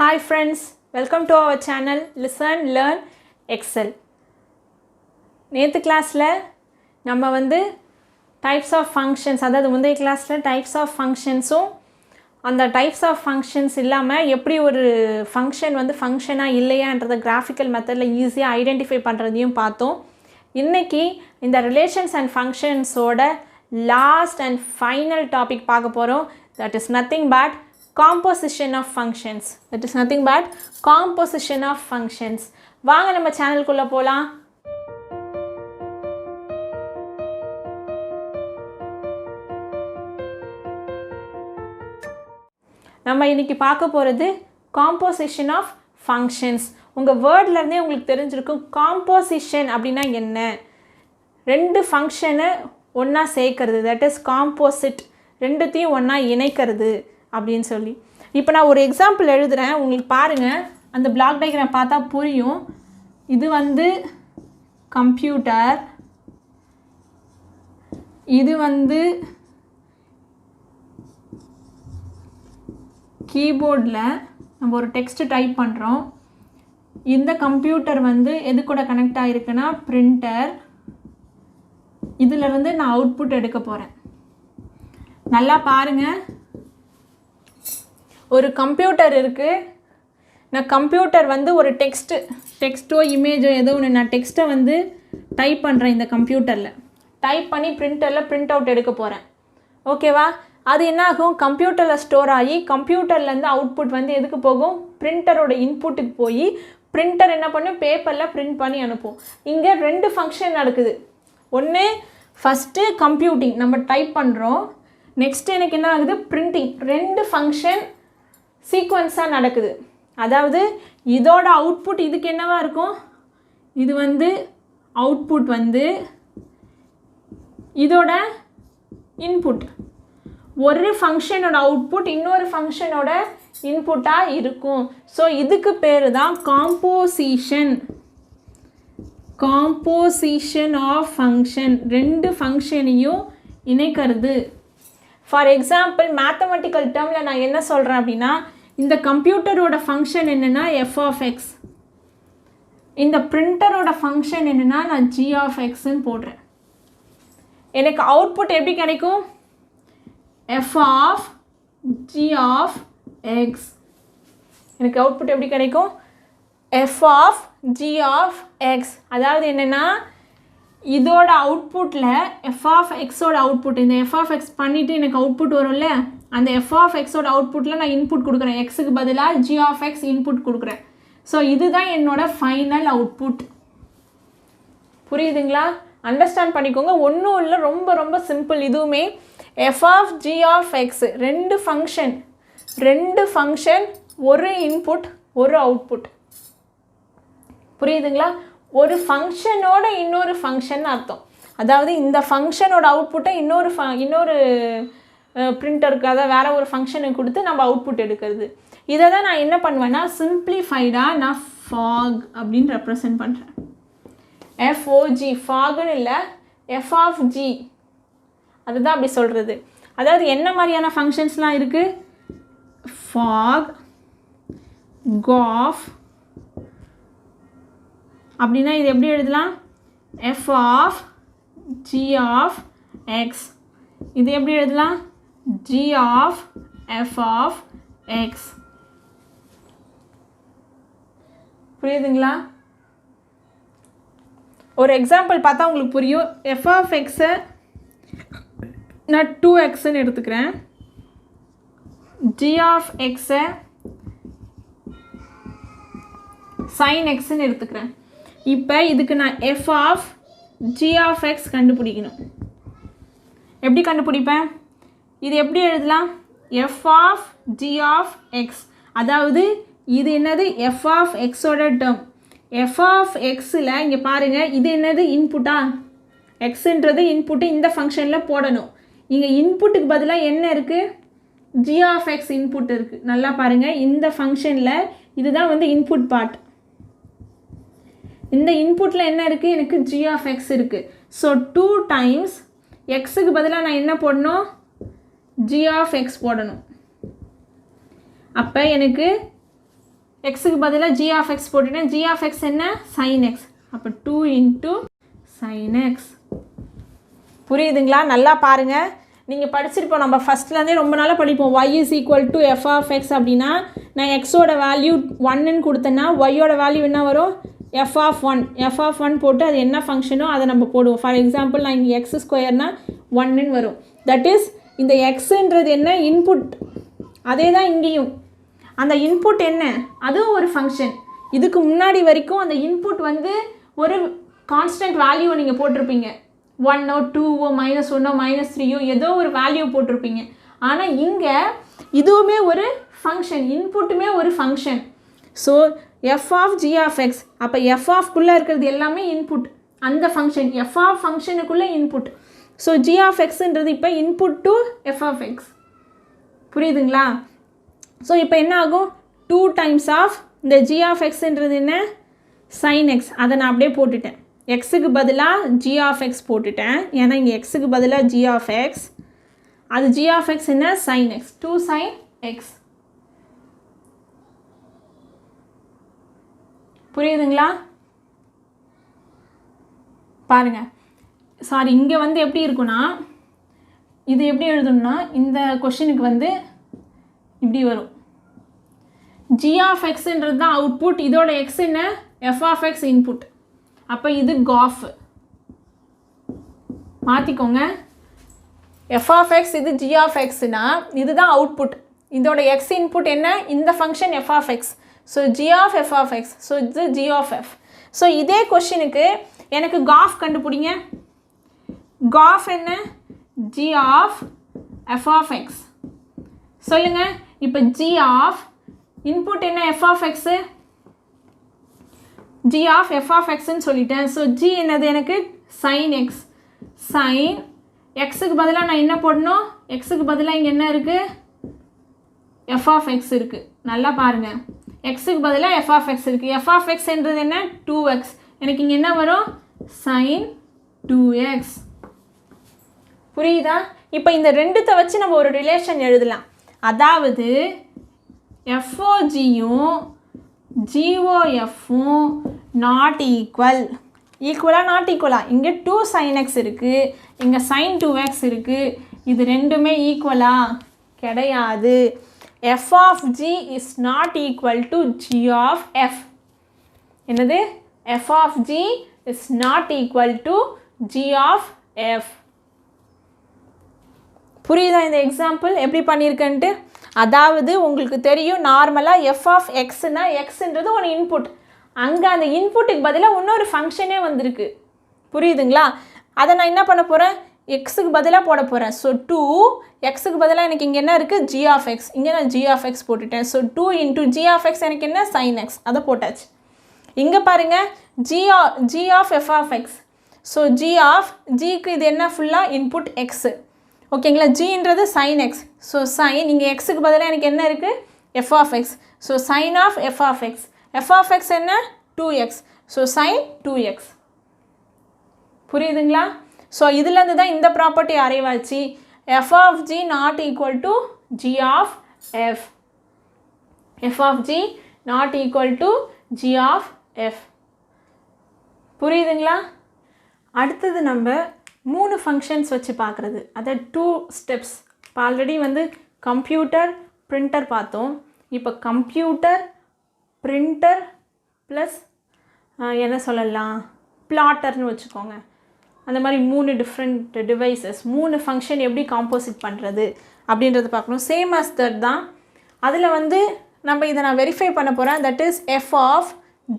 Hi friends, welcome to our channel Listen Learn Excel. நேற்று கிளாஸில் நம்ம டைப்ஸ் ஆஃப் ஃபங்க்ஷன்ஸ், அதாவது முந்தைய கிளாஸில் டைப்ஸ் ஆஃப் ஃபங்க்ஷன்ஸும் அந்த டைப்ஸ் ஆஃப் ஃபங்க்ஷன்ஸ் இல்லாமல் எப்படி ஒரு ஃபங்க்ஷன் ஃபங்க்ஷனாக இல்லையான்றதை கிராஃபிக்கல் மெத்தடில் ஈஸியாக ஐடென்டிஃபை பண்ணுறதையும் பார்த்தோம். இன்றைக்கி இந்த ரிலேஷன்ஸ் அண்ட் ஃபங்க்ஷன்ஸோட லாஸ்ட் அண்ட் ஃபைனல் டாபிக் பார்க்க போகிறோம். That is nothing but composition of functions. That is nothing but composition of functions. வாங்க நம்ம சேனலுக்குள்ள போலாம். நம்ம இன்னைக்கு பார்க்க போகிறது composition of functions. உங்கள் வேர்ட்லேருந்தே உங்களுக்கு தெரிஞ்சிருக்கும் composition அப்படின்னா என்ன. ரெண்டு ஃபங்க்ஷனை ஒன்றா சேர்க்கறது, தட் இஸ் காம்போசிட். ரெண்டுத்தையும் ஒன்றா இணைக்கிறது அப்படின்னு சொல்லி. இப்போ நான் ஒரு எக்ஸாம்பிள் எழுதுகிறேன், உங்களுக்கு பாருங்கள். அந்த பிளாக் டயக்ராம் பார்த்தா புரியும். இது கம்ப்யூட்டர், இது கீபோர்டில் நம்ம ஒரு டெக்ஸ்ட் டைப் பண்ணுறோம். இந்த கம்ப்யூட்டர் எது கூட கனெக்ட் ஆகிருக்குன்னா பிரிண்டர். இதிலிருந்து நான் அவுட்புட் எடுக்க போகிறேன். நல்லா பாருங்கள், ஒரு கம்ப்யூட்டர் இருக்குது. நான் கம்ப்யூட்டர் ஒரு டெக்ஸ்ட்டோ இமேஜோ ஏதோ ஒன்று நான் டெக்ஸ்ட்டை டைப் பண்ணுறேன். இந்த கம்ப்யூட்டரில் டைப் பண்ணி பிரிண்டரில் பிரிண்ட் அவுட் எடுக்க போகிறேன். ஓகேவா? அது என்ன ஆகும்? கம்ப்யூட்டரில் ஸ்டோர் ஆகி கம்ப்யூட்டர்லேருந்து அவுட்புட் எதுக்கு போகும்? பிரிண்டரோட இன்புட்டுக்கு போய் பிரிண்டர் என்ன பண்ணும்? பேப்பரில் பிரிண்ட் பண்ணி அனுப்பும். இங்கே ரெண்டு ஃபங்க்ஷன் நடக்குது. ஒன்று ஃபஸ்ட்டு கம்ப்யூட்டிங், நம்ம டைப் பண்ணுறோம். நெக்ஸ்ட்டு எனக்கு என்ன ஆகுது? பிரிண்டிங். ரெண்டு ஃபங்க்ஷன் சீக்வன்ஸாக நடக்குது. அதாவது இதோட அவுட்புட் இதுக்கு என்னவா இருக்கும்? இது அவுட்புட் இதோட இன்புட். ஒரு ஃபங்க்ஷனோட அவுட்புட் இன்னொரு ஃபங்க்ஷனோட இன்புட்டாக இருக்கும். ஸோ இதுக்கு பேர் தான் காம்போசிஷன். காம்போசிஷன் ஆஃப் ஃபங்க்ஷன், ரெண்டு ஃபங்க்ஷனையும் இணைக்கிறது. ஃபார் எக்ஸாம்பிள், மேத்தமெட்டிக்கல் டேர்மில் நான் என்ன சொல்கிறேன் அப்படின்னா, இந்த கம்ப்யூட்டரோட ஃபங்க்ஷன் என்னென்னா எஃப் ஆஃப் எக்ஸ், இந்த பிரிண்டரோட ஃபங்க்ஷன் என்னென்னா நான் ஜி ஆஃப் எக்ஸ்ன்னு போடுறேன். எனக்கு அவுட்புட் எப்படி கிடைக்கும்? F of g of x. எனக்கு அவுட்புட் எப்படி கிடைக்கும்? F of g of x. அதாவது என்னென்னா, இதோட அவுட்புட்டில் எஃப் ஆஃப் எக்ஸோட அவுட்புட், இந்த எஃப் ஆஃப் எக்ஸ் பண்ணிவிட்டு எனக்கு அவுட்புட் வரும்ல, அந்த எஃப் ஆஃப் எக்ஸோட அவுட்புட்டில் நான் இன்புட் கொடுக்குறேன். எக்ஸுக்கு பதிலாக ஜி ஆஃப் எக்ஸ் இன்புட் கொடுக்குறேன். ஸோ இதுதான் என்னோட ஃபைனல் அவுட்புட். புரியுதுங்களா? அண்டர்ஸ்டாண்ட் பண்ணிக்கோங்க. ஒன்றும் இல்லை, ரொம்ப ரொம்ப சிம்பிள். இதுவுமே f of g of x, ரெண்டு ஃபங்க்ஷன், ஒரு இன்புட் ஒரு அவுட்புட். புரியுதுங்களா? ஒரு ஃபங்க்ஷனோட இன்னொரு ஃபங்க்ஷன் அர்த்தம். அதாவது இந்த ஃபங்க்ஷனோட அவுட்புட்டை இன்னொரு பிரிண்டருக்கு, அதாவது வேறு ஒரு ஃபங்க்ஷனுக்கு கொடுத்து நம்ம அவுட்புட் எடுக்கிறது. இதை தான் நான் என்ன பண்ணுவேன்னா, சிம்பிளிஃபைடாக நான் ஃபாக் அப்படின்னு ரெப்ரசன்ட் பண்ணுறேன். எஃப்ஓஜி, ஃபாகுன்னு இல்லை, எஃப் ஆஃப் ஜி, அதுதான் அப்படி சொல்கிறது. அதாவது என்ன மாதிரியான ஃபங்க்ஷன்ஸ்லாம் இருக்குது? Fog, gof. அப்படின்னா இது எப்படி எழுதலாம்? F of g of x. இது எப்படி எழுதலாம்? G of f of x. புரியுதுங்களா? ஒரு எக்ஸாம்பிள் பார்த்தா உங்களுக்கு புரியும். எஃப் ஆஃப் எக்ஸை நான் 2xன்னு எடுத்துக்கிறேன். ஜி ஆஃப் எக்ஸை சைன் எக்ஸ்ன்னு எடுத்துக்கிறேன். இப்போ இதுக்கு நான் f of g of x கண்டுபிடிக்கணும். எப்படி கண்டுபிடிப்பேன்? இது எப்படி எழுதலாம்? F of g of x. அதாவது இது என்னது? எஃப் ஆஃப் எக்ஸோட டேர்ம். எஃப் ஆஃப் எக்ஸில் இங்கே பாருங்கள், இது என்னது? இன்புட்டா? எக்ஸுன்றது இன்புட்டு இந்த ஃபங்க்ஷனில் போடணும். இங்கே இன்புட்டுக்கு பதிலாக என்ன இருக்குது? ஜி ஆஃப் எக்ஸ் இன்புட் இருக்குது. நல்லா பாருங்கள், இந்த ஃபங்க்ஷனில் இதுதான் இன்புட் பார்ட். இந்த இன்புட்டில் என்ன இருக்குது? எனக்கு ஜி ஆஃப் எக்ஸ் இருக்குது. ஸோ 2 டைம்ஸ் எக்ஸுக்கு பதிலாக நான் என்ன போடணும்? ஜி ஆஃப் எக்ஸ் போடணும். அப்போ எனக்கு எக்ஸுக்கு பதிலாக g of x போட்டுட்டேன். g of x என்ன sin x. அப்போ 2 into sin x. புரியுதுங்களா? நல்லா பாருங்கள். நீங்கள் படிச்சிருப்போம், நம்ம ஃபஸ்ட்லேருந்தே ரொம்ப நாளாக படிப்போம். y is equal to f of x அப்படின்னா நான் எக்ஸோட வேல்யூ 1ன்னு கொடுத்தேன்னா ஒய்யோட வேல்யூ என்ன வரும்? f of 1. f of 1 போட்டு அது என்ன ஃபங்க்ஷனோ அதை நம்ம போடுவோம். ஃபார் எக்ஸாம்பிள் நான் இங்கே எக்ஸ் ஸ்கொயர்னா 1ன்னு வரும். தட் இஸ் இந்த எக்ஸுன்றது என்ன? இன்புட். அதே தான் இங்கேயும் அந்த இன்புட் என்ன? அதுவும் ஒரு ஃபங்க்ஷன். இதுக்கு முன்னாடி வரைக்கும் அந்த இன்புட் வந்து ஒரு கான்ஸ்டன்ட் வேல்யூவை நீங்கள் போட்டிருப்பீங்க. 1ஓ 2ஓ -1ஓ -3ஓ ஏதோ ஒரு வேல்யூ போட்டிருப்பீங்க. ஆனால் இங்கே இதுவுமே ஒரு ஃபங்க்ஷன், இன்புட்டுமே ஒரு function. So f of g of x. அப்போ f ஆஃப்குள்ளே இருக்கிறது எல்லாமே இன்புட். அந்த ஃபங்க்ஷன் f ஆஃப் ஃபங்க்ஷனுக்குள்ளே இன்புட். ஸோ g of xன்றது இப்போ input to f of x. புரியுதுங்களா? ஸோ இப்போ என்ன ஆகும்? 2 times ஆஃப் இந்த g of xன்றது என்ன? sin x. அதை நான் அப்படியே போட்டுட்டேன். எக்ஸுக்கு பதிலாக g of x போட்டுட்டேன். ஏன்னா இங்கே எக்ஸுக்கு பதிலாக g of x. அது g of x என்ன? sin x. 2 sin x. புரியுதுங்களா? பாருங்கள். சாரி, இங்கே வந்து எப்படி இருக்குன்னா, இது எப்படி எழுதணும்னா இந்த கொஷினுக்கு வந்து இப்படி வரும். g of xன்றது தான் அவுட்புட். இதோட x என்ன? f of x input. அப்போ இது காஃப். மாற்றிக்கோங்க. f of x இது g of xனா இதுதான் அவுட்புட். இதோட x இன்புட் என்ன? இந்த function f of x. So g of f of x. So இது g of f. ஸோ இதே கொஷினுக்கு எனக்கு காஃப் கண்டுபிடிங்க. காஃப் என்ன? g of f of x. சொல்லுங்கள். இப்போ g of இன்புட் என்ன? f of x. g of f of xன்னு சொல்லிட்டேன். ஸோ g என்னது எனக்கு? sin x. sin xக்கு பதிலாக நான் என்ன போடணும்? xக்கு பதிலாக இங்கே என்ன இருக்குது? f of x இருக்குது. நல்லா பாருங்கள். xக்கு பதிலாக f of x இருக்குது. f of x என்றது என்ன? 2x. எனக்கு இங்கே என்ன வரும்? sin 2x. புரியுதா? இப்போ இந்த ரெண்டுத்தை வச்சு நம்ம ஒரு ரிலேஷன் எழுதலாம். அதாவது FOGயும் GOFும் நாட் ஈக்குவல். ஈக்குவலாக நாட் ஈக்குவலாக? இங்கே 2 sin x இருக்குது, இங்கே sin 2x இருக்குது. இது ரெண்டுமே ஈக்குவலாக கிடையாது. f of g is not equal to g of f. என்னது? f of g is not equal to g of f. புரியுதா இந்த எக்ஸாம்பிள் எப்படி பண்ணியிருக்கேன்ட்டு? அதாவது உங்களுக்கு தெரியும் நார்மலாக f of xனா xன்றது ஒரு இன்புட். அங்கே அந்த இன்புட்டுக்கு பதிலாக இன்னொரு ஃபங்க்ஷனே வந்திருக்கு. புரியுதுங்களா? அதை நான் என்ன பண்ண போகிறேன்? எக்ஸுக்கு பதிலாக போட போகிறேன். ஸோ 2 எக்ஸுக்கு பதிலாக எனக்கு இங்கே என்ன இருக்குது? g of x. இங்கே நான் g of x போட்டுட்டேன். So 2 into g of x எனக்கு என்ன? sin x. அதை போட்டாச்சு. இங்கே பாருங்கள், g of f of x. So gக்கு இது என்ன? ஃபுல்லாக இன்புட் x. ஓகேங்களா? ஜின்றது sin x. ஸோ sin இங்கே எக்ஸுக்கு பதிலாக எனக்கு என்ன இருக்குது? f of x. So sin of f of x. f of x என்ன? 2x. So sin 2x. புரியுதுங்களா? ஸோ இதுலேருந்து தான் இந்த property அரைவாச்சு. f of g not equal to g of f. f of g not equal to g of f. புரியுதுங்களா? அடுத்தது நம்ம 3 functions வச்சு பார்க்குறது. அதை 2 ஸ்டெப்ஸ். இப்போ ஆல்ரெடி வந்து கம்ப்யூட்டர் பிரிண்டர் பார்த்தோம். இப்போ கம்ப்யூட்டர் பிரிண்டர் ப்ளஸ் என்ன சொல்லலாம், பிளாட்டர்னு வச்சுக்கோங்க. அந்த மாதிரி 3 டிஃப்ரெண்ட் டிவைசஸ், 3 ஃபங்க்ஷன் எப்படி காம்போசிட் பண்ணுறது அப்படின்றது பார்க்கணும். சேம் ஆஸ் தட் தான். அதில் வந்து நம்ம இதை நான் வெரிஃபை பண்ண போகிறேன். That is f of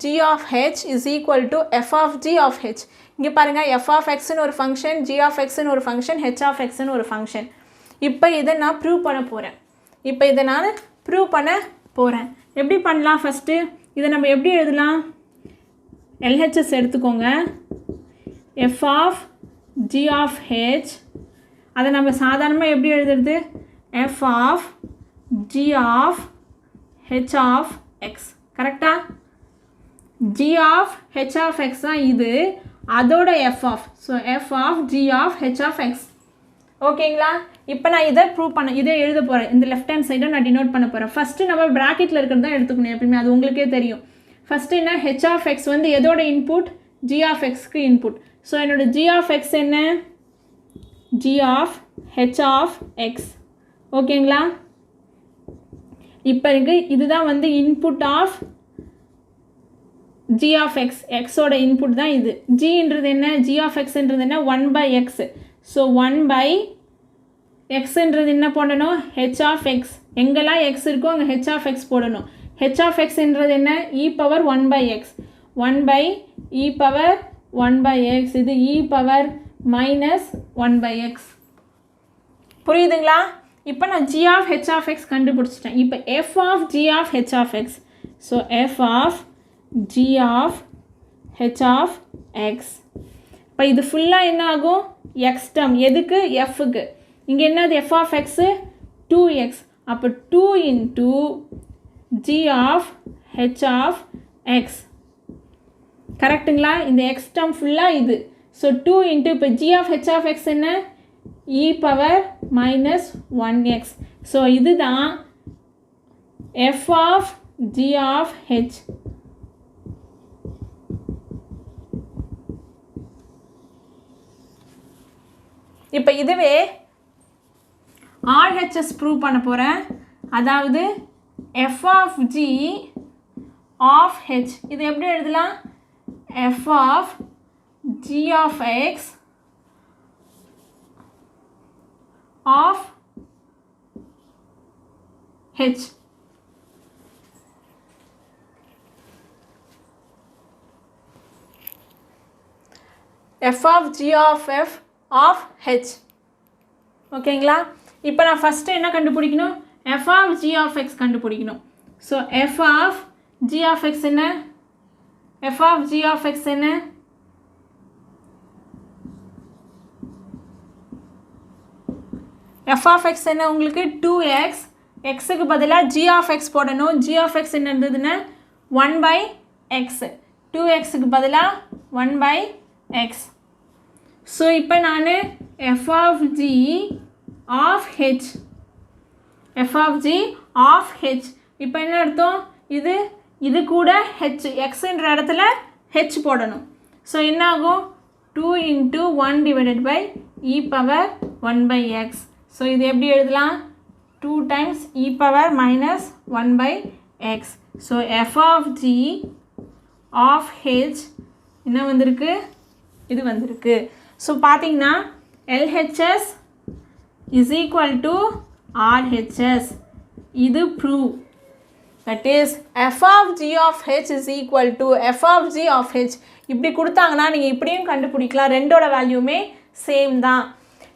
g of h is equal to f of g of h. இங்கே பாருங்கள், f of xன்னு ஒரு ஃபங்க்ஷன், g of xன்னு ஒரு ஃபங்க்ஷன், h of xன்னு ஒரு ஃபங்க்ஷன். இப்போ இதை நான் ப்ரூவ் பண்ண போகிறேன். எப்படி பண்ணலாம்? ஃபஸ்ட்டு இதை நம்ம எப்படி எழுதலாம்? LHS எடுத்துக்கோங்க. f of g of h. அதை நம்ம சாதாரணமாக எப்படி எழுதுறது? f of g of h of x. கரெக்டா? g of h of x தான் இது, அதோட f of. So f of g of h of x. ஓகேங்களா? இப்போ நான் இதை ப்ரூவ் பண்ண இதை எழுத போகிறேன். இந்த லெஃப்ட் ஹேண்ட் சைடை நான் டினோட் பண்ண போகிறேன். ஃபஸ்ட்டு நம்ம ப்ராக்கெட்டில் இருக்கிறது தான் எடுத்துக்கணும் எப்பயுமே, அது உங்களுக்கே தெரியும். ஃபஸ்ட்டு என்ன, ஹெச் ஆஃப் எக்ஸ் வந்து எதோட இன்புட், ஜி ஆஃப் எக்ஸ்க்கு இன்புட். ஸோ என்னோட ஜி ஆஃப் எக்ஸ் என்ன, g of h of x. ஓகேங்களா? இப்போ இருக்கு இதுதான் வந்து input of g of x, எக்ஸோட இன்புட் தான் இது. ஜின்றது என்ன, ஜி ஆஃப் எக்ஸ்ன்றது என்ன, 1/x. ஸோ 1/xன்றது என்ன போடணும், ஹெச் ஆஃப் எக்ஸ். எங்கெல்லாம் எக்ஸ் இருக்கோ அங்கே ஹெச் ஆஃப் எக்ஸ் போடணும். ஹெச் ஆஃப் எக்ஸ்ன்றது என்ன, e power 1/x. 1/e power 1/x. இது இ பவர் மைனஸ் 1/x. புரியுதுங்களா? இப்போ நான் g of h of x கண்டுபிடிச்சிட்டேன். இப்போ f of g of h of x. So f of g of h of x. இப்போ இது ஃபுல்லாக என்ன ஆகும், எக்ஸ் டேர்ம். எதுக்கு, எஃப்க்கு. இங்கே என்னது, எஃப் ஆஃப் எக்ஸு 2x. அப்போ 2 into g of h of x. கரெக்டுங்களா? இந்த எக்ஸ் டேர்ம் ஃபுல்லாக இது. ஸோ 2 இன்ட்டு இப்போ g of h of x என்ன, e power minus 1x. So இதுதான் f of g of h. இப்போ இதுவே ஆர்ஹெச்எஸ் ப்ரூவ் பண்ண போகிறேன். அதாவது f of g of h. இது எப்படி எழுதலாம், f of g of x of h. F of g of f of h. ஓகேங்களா? இப்போ நான் ஃபஸ்ட்டு என்ன கண்டுபிடிக்கணும், f of g of x கண்டுபிடிக்கணும். So f of g of x என்ன, f of g of x என்ன, f of x என்ன உங்களுக்கு 2x. எக்ஸுக்கு பதிலாக ஜி ஆஃப் எக்ஸ் போடணும். ஜி ஆஃப் எக்ஸ் என்ன இருந்ததுன்னா 1/x. 2xக்கு பதிலாக 1/x. ஸோ இப்போ நான் f of g of h, f of g of h. இப்போ என்ன அர்த்தம், இது கூட ஹெச், எக்ஸுன்ற இடத்துல ஹெச் போடணும். ஸோ என்ன ஆகும், 2 into 1/e power 1/x. So இது எப்படி எழுதலாம், 2 times e power minus 1/x. So f of g of h என்ன வந்திருக்கு, இது வந்திருக்கு. ஸோ பார்த்தீங்கன்னா LHS is equal to RHS. இது prove. That is f of g of h is equal to f of g of h. இப்படி கொடுத்தாங்கன்னா நீங்கள் இப்படியும் கண்டுபிடிக்கலாம். ரெண்டோட வேல்யூமே சேம் தான்.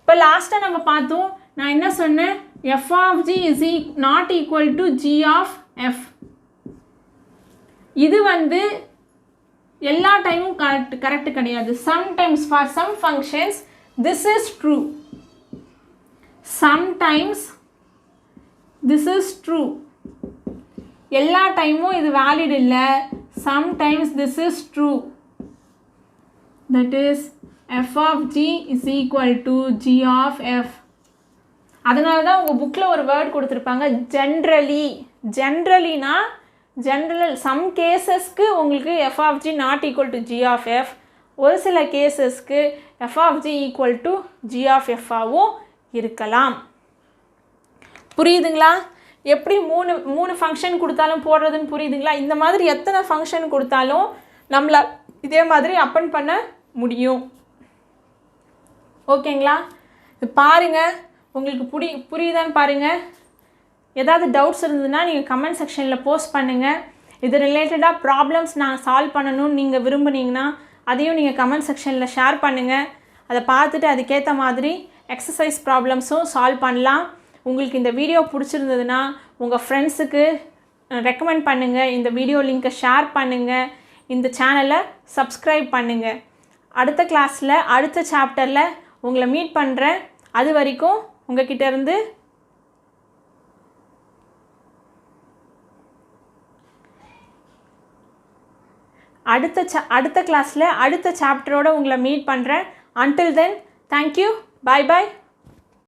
இப்போ லாஸ்ட்டாக நம்ம பார்த்தோம், நான் என்ன சொன்னேன், f of g is not equal to g of f. இது வந்து எல்லா டைமும் கரெக்ட் கிடையாது. Sometimes for some functions this is true, sometimes this is true. எல்லா டைமும் இது வேலிட் இல்லை. Sometimes this is true. That is f of g is equal to g of f. அதனால தான் உங்கள் புக்கில் ஒரு வேர்ட் கொடுத்துருப்பாங்க, ஜென்ரலி. ஜென்ரலினா ஜென்ரல், சம் கேசஸ்க்கு உங்களுக்கு f of g not equal to g of f, ஒரு சில கேசஸ்க்கு f of g equal to g of எஃப்பாகவும் இருக்கலாம். புரியுதுங்களா? எப்படி மூணு ஃபங்க்ஷன் கொடுத்தாலும் போடுறதுன்னு புரியுதுங்களா? இந்த மாதிரி எத்தனை ஃபங்க்ஷன் கொடுத்தாலும் நம்மளை இதே மாதிரி அப்பன் பண்ண முடியும். ஓகேங்களா? இது பாருங்கள், உங்களுக்கு புரியுதான்னு பாருங்கள். ஏதாவது டவுட்ஸ் இருந்ததுன்னா நீங்கள் கமெண்ட் செக்ஷனில் போஸ்ட் பண்ணுங்கள். இது ரிலேட்டடாக ப்ராப்ளம்ஸ் நான் சால்வ் பண்ணணும்னு நீங்கள் விரும்புனீங்கன்னா அதையும் நீங்கள் கமெண்ட் செக்ஷனில் ஷேர் பண்ணுங்கள். அதை பார்த்துட்டு அதுக்கேற்ற மாதிரி எக்ஸசைஸ் ப்ராப்ளம்ஸும் சால்வ் பண்ணலாம். உங்களுக்கு இந்த வீடியோ பிடிச்சிருந்ததுன்னா உங்கள் ஃப்ரெண்ட்ஸுக்கு ரெக்கமெண்ட் பண்ணுங்கள். இந்த வீடியோ லிங்க்கை ஷேர் பண்ணுங்கள். இந்த சேனலை சப்ஸ்கிரைப் பண்ணுங்கள். அடுத்த கிளாஸில் அடுத்த சாப்டரில் உங்களை மீட் பண்ணுறேன். அது வரைக்கும் உங்கள்கிட்ட இருந்து அடுத்த கிளாஸில் அடுத்த சாப்டரோடு உங்களை மீட் பண்ணுறேன். Until then, thank you. Bye bye.